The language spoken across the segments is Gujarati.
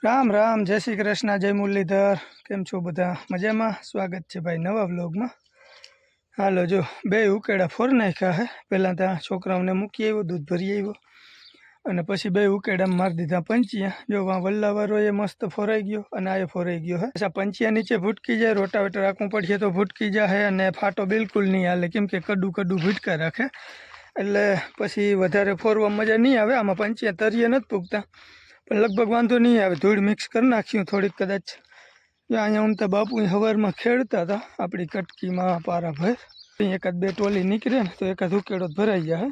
રામ રામ, જય શ્રી કૃષ્ણ, જય મુરલીધર। કેમ છો બધા? મજામાં? સ્વાગત છે ભાઈ નવા વ્લોગમાં। હાલો જો બે ઉકેડા ફોર નાખ્યા હે। પહેલાં ત્યાં છોકરાઓને મૂકી આવ્યો, દૂધ ભરી આવ્યો અને પછી બે ઉકેડા મારી દીધા પંચિયા। જો વલ્લાવાળો એ મસ્ત ફોરાઈ ગયો અને આ ફોરાઈ ગયો હે। આ પંચિયા નીચે ભૂટકી જાય, રોટાવેટર રાખવું પડશે તો ભૂટકી જાય અને ફાટો બિલકુલ નહીં હાલે, કેમ કે કડું ભૂટકા રાખે એટલે પછી વધારે ફોરવા મજા નહીં આવે। આમાં પંચિયા તરીએ નથી પૂગતા પણ લગભગ વાંધો નહીં આવે। ધૂળ મિક્સ કરી નાખ્યું થોડીક કદાચ। અહીંયા હું તો બાપુ સવારમાં ખેડતા હતા આપણી કટકીમાં પારા ભર। એકાદ બે ટોલી નીકળે ને તો એકાદ ઉકેડો ભરાઈ જાય।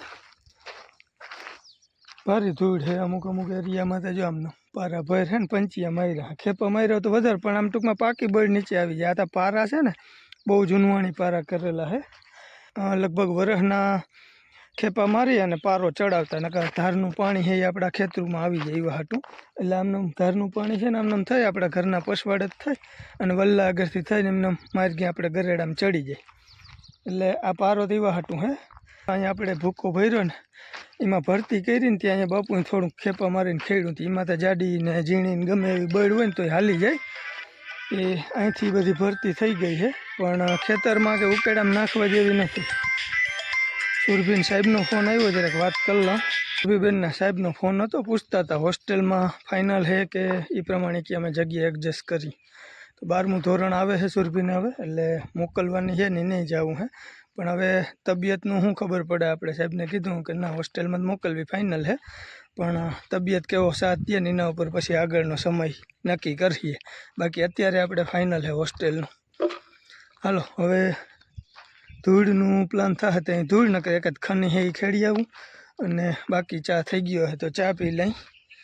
ભારી ધૂળ છે અમુક એરિયામાં તો। જો આમનો પારા ભર છે ને પંચિયા માર્યા, ખેપા માર્યા તો વધારે, પણ આમ ટૂંકમાં પાકી બળ નીચે આવી જાય। આ તો પારા છે ને બહુ જૂનવાણી પારા કરેલા છે। લગભગ વરસના ખેપા મારી અને પારો ચડાવતા, નકર ધારનું પાણી છે એ આપણા ખેતરમાં આવી જાય એવા હાટું। એટલે આમનામ ધારનું પાણી છે ને આમનામ થાય આપણા ઘરના પશવાડ જ થાય અને વલ્લા આગળથી થઈને એમને માર્ગે આપણે ગરેડામાં ચડી જાય। એટલે આ પારો તો એવા હાટું હે। અહીંયા આપણે ભૂકો ભર્યો ને એમાં ભરતી કરીને ત્યાં અહીંયા બાપુને થોડુંક ખેપા મારીને ખેડ્યું હતું। એમાં તો જાડી ને ઝીણી ને ગમે એવી બળ હોય ને તો હાલી જાય। એ અહીંથી બધી ભરતી થઈ ગઈ છે પણ ખેતરમાં કે ઉકેડામાં નાખવા જેવી નથી। સુરભીન સાહેબનો ફોન આવ્યો, જરાક વાત કરી લઉં। સુરભીબેનના સાહેબનો ફોન હતો, પૂછતા હતા હોસ્ટેલમાં ફાઇનલ છે કે એ પ્રમાણે કે અમે જગ્યા એડજસ્ટ કરી। તો 12મું ધોરણ આવે છે સુરભીને હવે, એટલે મોકલવાની છે ને નહીં જવું છે। પણ હવે તબિયતનું શું ખબર પડે। આપણે સાહેબને કીધું કે ના હોસ્ટેલમાં જ મોકલવી ફાઇનલ છે, પણ તબિયત કેવો સાથ દે ને એના ઉપર પછી આગળનો સમય નક્કી કરીએ। બાકી અત્યારે આપણે ફાઇનલ છે હોસ્ટેલનું। હાલો હવે ધૂળનું પ્લાન થાય ત્યાં ધૂળ, નકર એકાદ ખની છે એ ખેડી આવું અને બાકી ચા થઈ ગયો હોય તો ચા પી લઈ।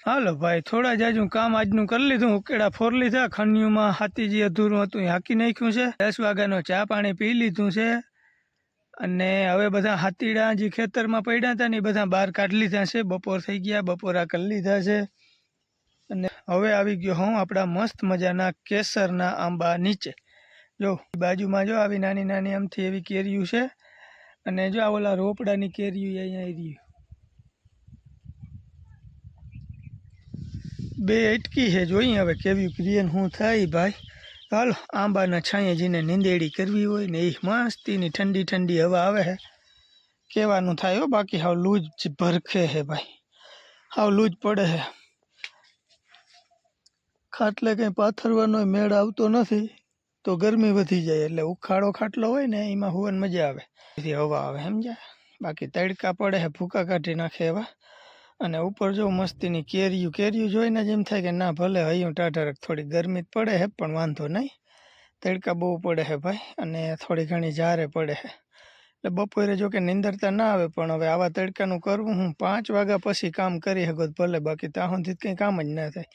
હાલો ભાઈ થોડા જાજુ કામ આજનું કરી લીધું। ઉકેડા ફોર લીધા, ખન્યુમાં હાથીજી અધૂરું હતું એ હાકી નાખ્યું છે। 10 વાગ્યાનો ચા પાણી પી લીધું છે અને હવે બધા હાથીડા જે ખેતરમાં પડ્યા હતા ને એ બધા બહાર કાઢી લીધા છે। બપોર થઈ ગયા, બપોરા કરી લીધા છે અને હવે આવી ગયો હું આપણા મસ્ત મજાના કેસરના આંબા નીચે। જો બાજુમાં જો આવી નાની નાની આમથી એવી કેરીયું છે અને જો આ ઓલા રોપડાની કેરીયું અહીંયા આવી રહ્યું। બે અટકી છે, જોઈએ હવે કેવી ક્રિયન શું થાય ભાઈ। હાલો આંબાના છાંયે જઈને નીંદેડી કરવી હોય ને એ મસ્તીની ઠંડી ઠંડી હવા આવે છે, કહેવાનું થાય હો। બાકી હાવ લૂજ ભરખે છે ભાઈ, હાવ લૂજ પડે છે। ખાટલે કંઈ પાથરવાનો મેળ આવતો નથી તો ગરમી વધી જાય, એટલે ઉખાડો ખાટલો હોય ને એમાં હોવાની મજા આવે, હવા આવે સમજ્યા। બાકી તડકા પડે છે ભૂકા કાઢી નાખે એવા। અને ઉપર જો મસ્તીની કેરીયું જોઈને જ એમ થાય કે ના ભલે હૈયું ટાઢારક થોડી ગરમી જ પડે છે પણ વાંધો નહીં, તડકા બહુ પડે છે ભાઈ અને થોડી ઘણી જારે પડે છે। એટલે બપોરે જો કે નિંદરતા ના આવે, પણ હવે આવા તડકાનું કરવું હું 5 વાગ્યા પછી કામ કરી શકો ભલે, બાકી ત્યાં સુધી કંઈ કામ જ ના થાય।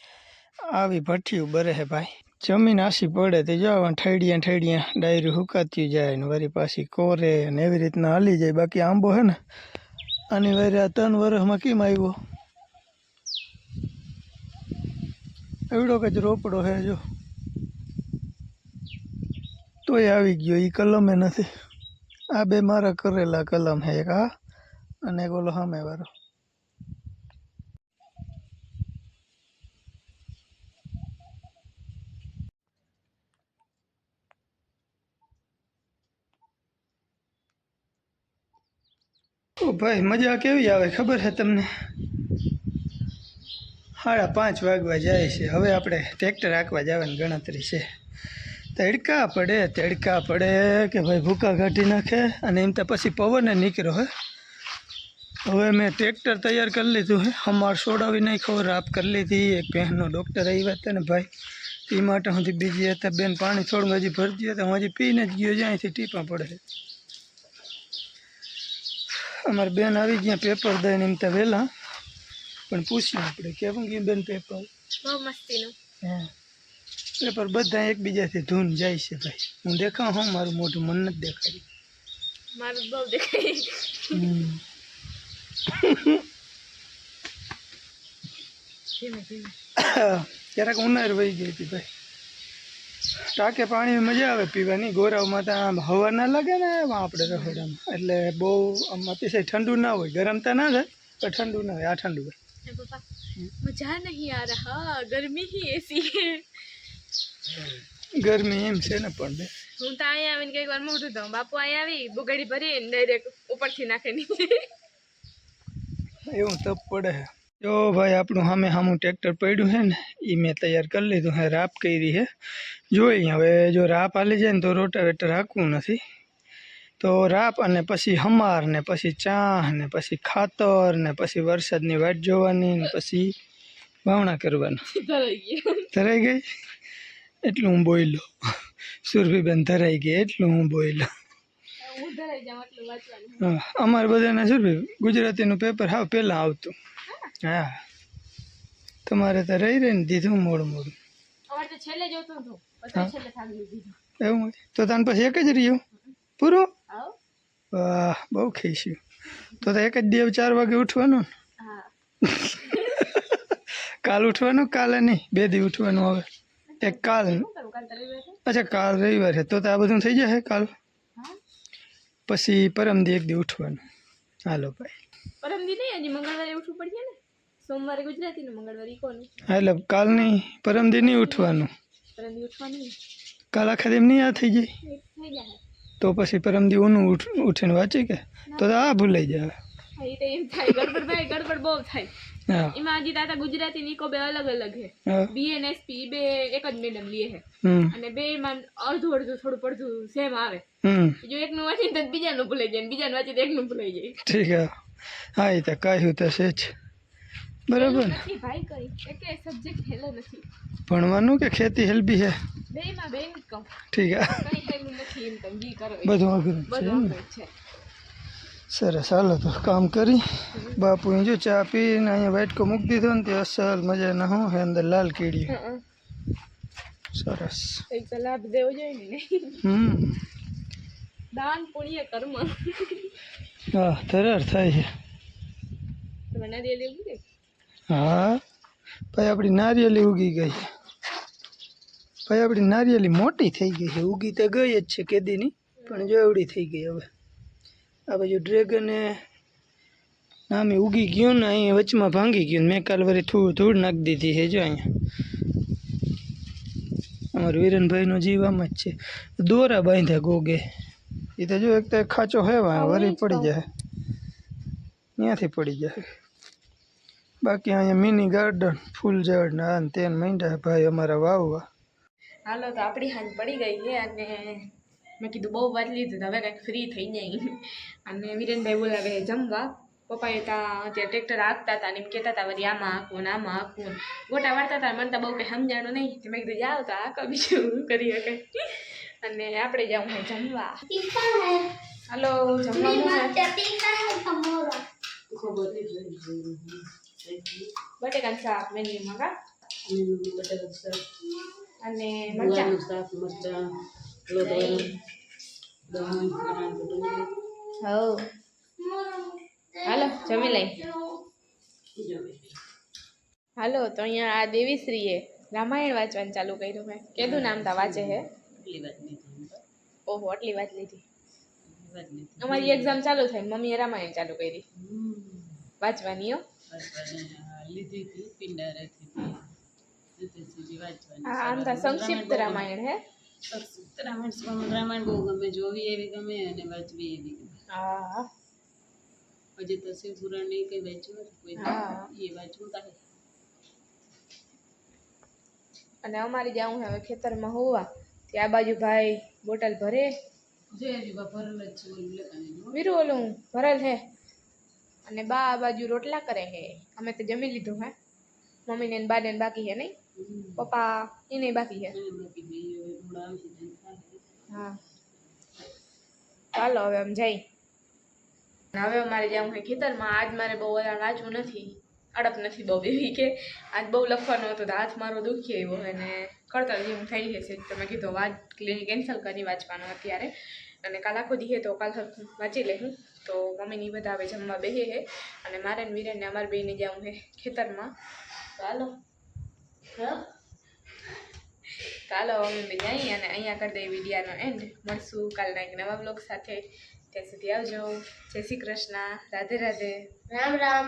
આવી ભઠ્ઠીયું બરે છે ભાઈ, જમીન આસી પડે તે જો ઠેડિયા ડાયરી હુકાતી જાય ને વળી પાછી કોરે ને એવી રીતના હાલી જાય। બાકી આંબો છે ને આની વારે આ 3 વર્ષમાં કેમ આવ્યો એવડો જ રોપડો છે જો, તોય આવી ગયો। એ કલમે નથી, આ બે મારા કરેલા કલમ છે, એક આ અને એક ઓલો સામે વાળો। ઓ ભાઈ મજા કેવી આવે ખબર છે તમને? 5:30 વાગવા જાય છે, હવે આપણે ટ્રેક્ટર હાંકવા જવાની ગણતરી છે। તડકા પડે કે ભાઈ ભૂકા કાઢી નાખે અને એમ તો પછી પવન નીકળ્યો હે। હવે મેં ટ્રેક્ટર તૈયાર કરી લીધું છે, હમાર સોડાવી નાખ્યો, રાપ કરી લીધી। એક બહેનનો ડૉક્ટર આવ્યા હતા ને ભાઈ, એ માટે સુધી બીજી હતા બેન પાણી થોડું હજી ભરતી હતા, હું હજી પીને જ ગયો જ્યાંથી ટીપા પડે છે। અમારે બેન આવી ગયા પેપર દઈને એમ તો વહેલા, પણ પૂછ્યું આપણે કેવું ગયું બેન પેપર? બહુ મસ્તીનું હે પેપર, બધા એકબીજાથી ધૂન જાય છે ભાઈ। હું દેખાવ હું મારું મોઢું મન નથી દેખાડ્યું, મારું બહુ દેખાય। ક્યારેક ઉનાળ વહી ગઈ હતી ભાઈ। ટાંકે પાણી મજા આવે પીવાની, ગોરાવમાં ત્યાં હવા ના લાગે ને એમાં આપણે રખોડામાં, એટલે બહુ આમ અતિશય ઠંડુ ના હોય, ગરમ તો ના થાય પણ ઠંડુ ના હોય, આ ઠંડુ હોય। मजा नहीं आ रहा, गर्मी ही ऐसी है. ગરમી એમ છે ને પણ બે હું તો અહીંયા આવીને કઈક વાર મોઢું ધોઉં, બાપુ અહીંયા આવી બુગાડી ભરી ડાયરેક્ટ ઉપરથી નાખે નીચે. એવું તપ પડે છે. જો ભાઈ આપણું સામે ટ્રેક્ટર પડ્યું છે ને એ મેં તૈયાર કરી લીધું છે, રાપ કરી છે. જોઈ હવે જો રાપ હાલી જાય ને તો રોટાવેટર હાંકવું નથી, તો રાપ અને પછી હમાર ને પછી ચાહ ને પછી ખાતર ને પછી વરસાદની વાટ જોવાની ને પછી વાવણા કરવાના. ધરાઈ ગઈ એટલું હું બોલ્યો, સુરભીબેન ધરાઈ ગઈ એટલું હું બોલ્યો. હા, અમારે બધાને સુરભી ગુજરાતીનું પેપર હાવ પહેલાં આવતું. હા, તમારે તો રહી રહીને દીધું મોડું મોડું. એવું હોય તો તાન પછી એક જ રહ્યું પૂરું. વાહ, બહુ ખીસ્યું. તો એક જ દિવસ 4 વાગે ઉઠવાનું ને? કાલ ઉઠવાનું? કાલે નહીં, 2 દી ઉઠવાનું. હવે એક કાલ, અચ્છા કાલ રવિવાર છે તો આ બધું થઈ જશે કાલ. પછી પરમદી એક દી ઉઠવાનું. હાલો ભાઈ, પરમદી નહીં, હજી મંગળવારે ઉઠવું પડશે ને. સોમવારે ગુજરાતીનું, મંગળવારે ઇકોનું. હા એટલે કાલ નહીં, પરમદી નહીં ઉઠવાનું. પરમદી ઉઠવાનું કાલ આખા દિન નહીં આ થઈ જાય થઈ જાય. તો પછી પરમદી ઊનું ઉઠીને વાંચી કે તો આ ભૂલાઈ જાય. એ તો એમ થાય, ગડબડ ભાઈ ગડબડ બહુ થાય. હા, એમાં હજી તાતા ગુજરાતી નીકો બે અલગ અલગ છે. હા, બીએનએસપી બે એક જ મેડમ લે છે અને બે માં અડધું અડધું થોડું પડધું સેમ આવે. જો એકનું વાંચીને તો બીજાનું ભૂલાઈ જાય, બીજાનું વાંચી તો એકનું ભૂલાઈ જાય. ઠીક છે. હા, એ તો કાંઈ તો છે જ. બરાબર ને? ભાઈ કઈ એક સબ્જેક્ટ હેલો નથી ભણવાનું કે ખેતી હેલ્પી છે? બેમાં બે જ કહું. ઠીક છે, કઈ હેલું નથી એમ તમે જી કરો બધું અઘરું છે. સરસ, હાલો તો કામ કરી. બાપુ જો ચા પીને અહીંયા વાટકો મૂકી દીધો ને તે અસલ મજાના હું હે અંદર લાલ કીડી. સરસ. એક તો લાભ દેવો જોઈએ ને. દાન પુણ્ય કર્મ. હા, ધરાર થાય છે. તમે નારિયેળ ઉગી ગઈ? હા ભાઈ, આપણી નારિયેળી ઉગી ગઈ. ભાઈ આપણી નારિયેળી મોટી થઈ ગઈ છે. ઉગી તો ગઈ જ છે કેદીની, પણ જો એવડી થઈ ગઈ. હવે આ બાજુ ડ્રેગને નામે ઉગી ગયું ને અહીંયા વચમાં ભાંગી ગયું. મેં કાલ વળી ધૂળ નાખી દીધી છે. જો અહીંયા અમારા વિરનભાઈનો જીવ આમ જ છે. દોરા બાંધ્યા ગોગે. એ તો જો એક તો ખાચો હે વળી પડી જાય, ત્યાંથી પડી જાય. બાકી અહીંયા મિની ગાર્ડન, ફૂલ ઝાડ ને આ ને તે માંડ્યા ભાઈ અમારા વાવવા. હાલો તો આપણી હાથ પડી ગઈ છે અને મેં કીધું બહુ વાત લીધું હવે કંઈક ફ્રી થઈ જાય. અને વિરેનભાઈ બોલાવે જમવા. પપ્પાએ ત્યાં અત્યારે ટ્રેક્ટર હાંકતા હતા ને એમ કહેતા હતા વળી આમાં હાંકવું ને આમાં હાંકવું, ગોટા વાળતા હતા. મને તો બહુ કંઈ સમજાણું નહીં. મેં કીધું જાઓ તો હાંકો, બીજું કરી શકે. અને આપણે જાઉં હોય જમવા. હાલો જમવા બટેકાનું શાક મેન્યુમાં કા અને મરચાં હાલો જમી લઈ. હાલો તો અહીંયા આ દેવીશ્રીએ રામાયણ વાંચવાનું ચાલુ કર્યું હે. કેદું નામ તા વાંચે હે? ઓહો, આટલી વાત લીધી. અમારી એક્ઝામ ચાલુ થઈ, મમ્મીએ રામાયણ ચાલુ કરી વાંચવાની. હા, આમ તો સંક્ષિપ્ત રામાયણ હે. રામાયણ બહુ ગમે, જોવી એવી ગમે અને વાંચવી એવી ગમે. હા, હજી તો શિવપુરાણ નહીં કઈ વાંચ્યું કોઈ, એ વાંચવું તારે. અને અમારે જાઉં હવે ખેતરમાં હોવા ત્યાં આ બાજુ ભાઈ બોટલ ભરે વીરું ઓલું ભરેલ હે અને બા આ બાજુ રોટલા કરે હે. અમે તો જમી લીધું હે. મમ્મીને ને બાને બાકી હે નહીં, પપ્પા એને બાકી હે. હા ચાલો હવે આમ જઈ. હવે અમારે જાઉં હે ખેતરમાં. આજ મારે બહુ વાંચવું નથી, અડપ નથી બહુ એવી કે આજ બહુ લખવાનું હતું તો હાથ મારો દુખી આવ્યો અને કરતા જેવું થઈ જશે. તો મેં કીધું વાત કેન્સલ કરી વાંચવાનું અત્યારે, અને કાલ આખો દીએ તો કાલ વાંચી લેવું. તો મમ્મીની બધા હવે જમવા બેસે છે અને મારે ને વીરેનને અમારે બેને જાઉં છે ખેતરમાં. ચાલો ચાલો અમે બે જઈએ અને અહીંયા કરી દઈએ વિડીયાનો એન્ડ. મળશું કાલના એક નવા બ્લોગ સાથે. ત્યાં સુધી આવજો. જય શ્રી કૃષ્ણ. રાધે રાધે. રામ રામ.